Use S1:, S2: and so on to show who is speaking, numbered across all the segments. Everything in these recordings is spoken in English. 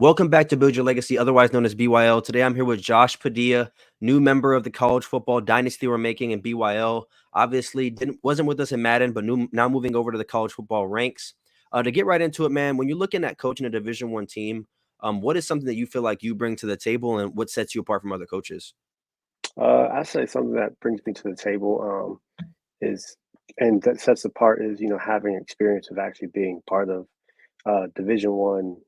S1: Welcome back to Build Your Legacy, otherwise known as BYL. Today I'm here with Josh Padilla, new member of the college football dynasty we're making in BYL. Obviously, wasn't with us in Madden, but now moving over to the college football ranks. To get right into it, man, when you're looking at coaching a Division I team, what is something that you feel like you bring to the table, and what sets you apart from other coaches?
S2: I say something that brings me to the table is, and that sets apart is having experience of actually being part of Division One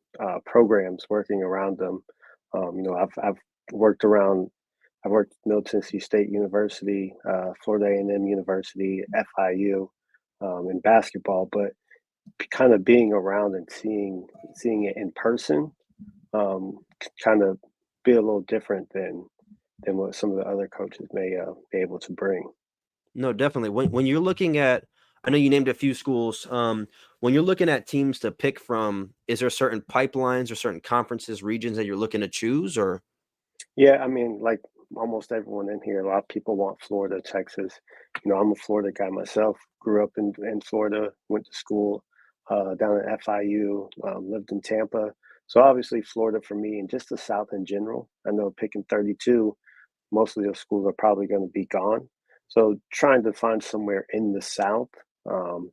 S2: programs, working around them. I've worked around. I've worked at Middle Tennessee State University, Florida A&M University, FIU, in basketball, but kind of being around and seeing it in person, kind of be a little different than what some of the other coaches may be able to bring.
S1: No, definitely. When you're looking at, I know you named a few schools. When you're looking at teams to pick from, is there certain pipelines or certain conferences, regions that you're looking to choose, or?
S2: Yeah, I mean, like almost everyone in here, a lot of people want Florida, Texas. I'm a Florida guy myself. Grew up in Florida, went to school down at FIU, lived in Tampa. So obviously Florida for me and just the South in general. I know picking 32, most of those schools are probably going to be gone. So trying to find somewhere in the South, um,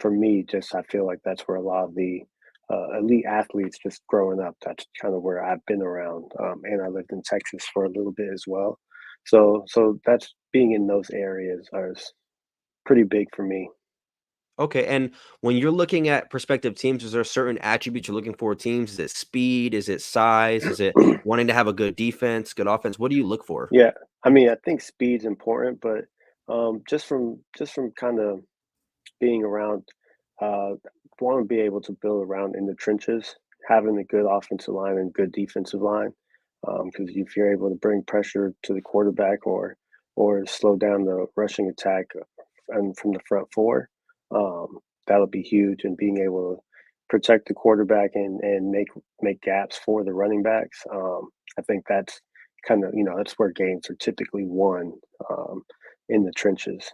S2: for me, just I feel like that's where a lot of the elite athletes just growing up. That's kind of where I've been around, and I lived in Texas for a little bit as well. So that's being in those areas is pretty big for me.
S1: Okay, and when you're looking at prospective teams, is there certain attributes you're looking for teams? Is it speed? Is it size? Is it wanting to have a good defense, good offense? What do you look for?
S2: Yeah, I mean, I think speed's important, but just from kind of being around, uh, want to be able to build around in the trenches, having a good offensive line and good defensive line. Because if you're able to bring pressure to the quarterback or slow down the rushing attack and from the front four, that'll be huge. And being able to protect the quarterback and make gaps for the running backs, I think that's kind of that's where games are typically won, um, in the trenches.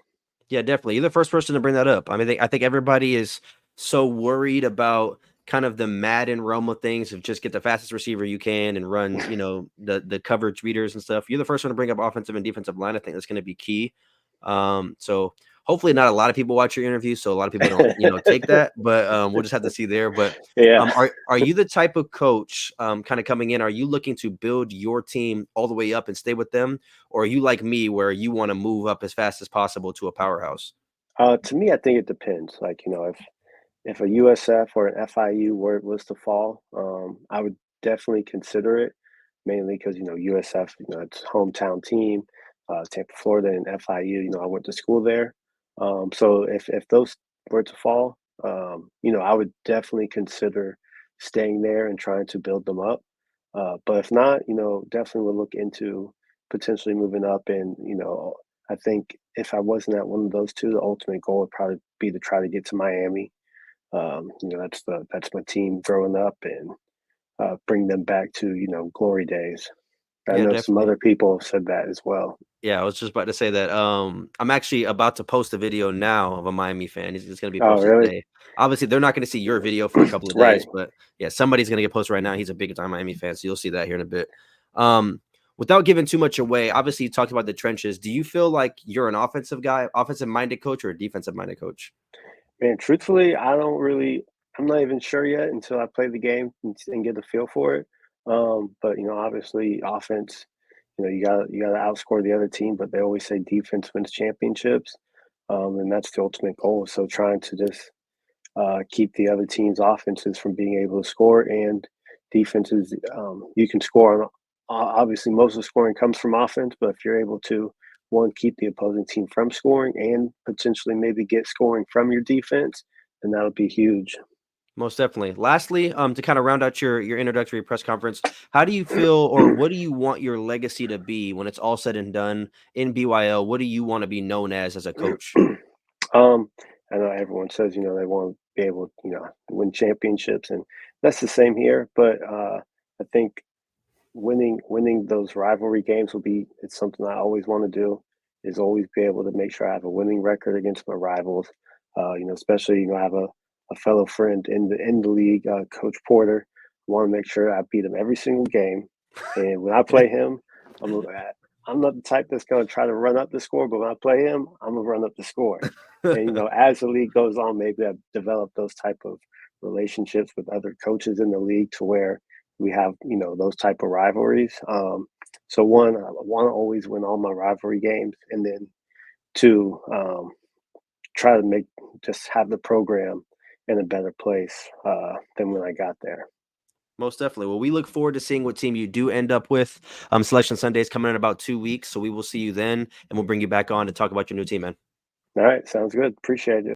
S1: Yeah, definitely. You're the first person to bring that up. I mean, I think everybody is so worried about kind of the Madden realm of things of just get the fastest receiver you can and run, the coverage readers and stuff. You're the first one to bring up offensive and defensive line. I think that's going to be key. So hopefully not a lot of people watch your interview, so a lot of people don't, take that, but we'll just have to see there. But
S2: Yeah.
S1: are you the type of coach kind of coming in? Are you looking to build your team all the way up and stay with them? Or are you like me where you want to move up as fast as possible to a powerhouse?
S2: To me, I think it depends. Like, if a USF or an FIU were was to fall, I would definitely consider it, mainly because USF, it's hometown team, Tampa, Florida, and FIU. I went to school there, so if those were to fall, I would definitely consider staying there and trying to build them up. But if not, definitely would look into potentially moving up. And I think if I wasn't at one of those two, the ultimate goal would probably be to try to get to Miami. That's my team growing up, and bring them back to glory days. I
S1: Yeah,
S2: know some
S1: definitely.
S2: other people have said that as well.
S1: Yeah, I was just about to say that. I'm actually about to post a video now of a Miami fan. It's going to be
S2: Oh,
S1: posted
S2: really?
S1: today. Obviously, they're not going to see your video for a couple of
S2: Right.
S1: days, but yeah, somebody's going to get posted right now. He's a big time Miami fan, so you'll see that here in a bit. Um, Without giving too much away, obviously you talked about the trenches. Do you feel like you're an offensive guy, offensive minded coach, or a defensive minded coach?
S2: Man, truthfully, I don't really. I'm not even sure yet until I play the game and get a feel for it. But obviously, offense. You got to outscore the other team, but they always say defense wins championships, and that's the ultimate goal. So trying to just keep the other team's offenses from being able to score, and defenses, you can score on. Obviously, most of the scoring comes from offense, but if you're able to one keep the opposing team from scoring and potentially maybe get scoring from your defense, then that'll be huge.
S1: Most definitely. Lastly, to kind of round out your introductory press conference, how do you feel, or what do you want your legacy to be when it's all said and done in BYL? What do you want to be known as a coach?
S2: um, I know everyone says they want to be able to win championships, and that's the same here. But I think winning those rivalry games will be it's something I always want to do, is always be able to make sure I have a winning record against my rivals. Especially I have a fellow friend in the league, Coach Porter. want to make sure I beat him every single game. And when I play him, I'm I'm not the type that's going to try to run up the score, but when I play him, I'm gonna run up the score. And as the league goes on, maybe I've developed those type of relationships with other coaches in the league to where we have those type of rivalries. So one, I want to always win all my rivalry games, and then two, try to just have the program in a better place than when I got there.
S1: Most definitely. Well, we look forward to seeing what team you do end up with. Selection Sunday is coming in about 2 weeks, so we will see you then, and we'll bring you back on to talk about your new team, man.
S2: All right, sounds good. Appreciate it.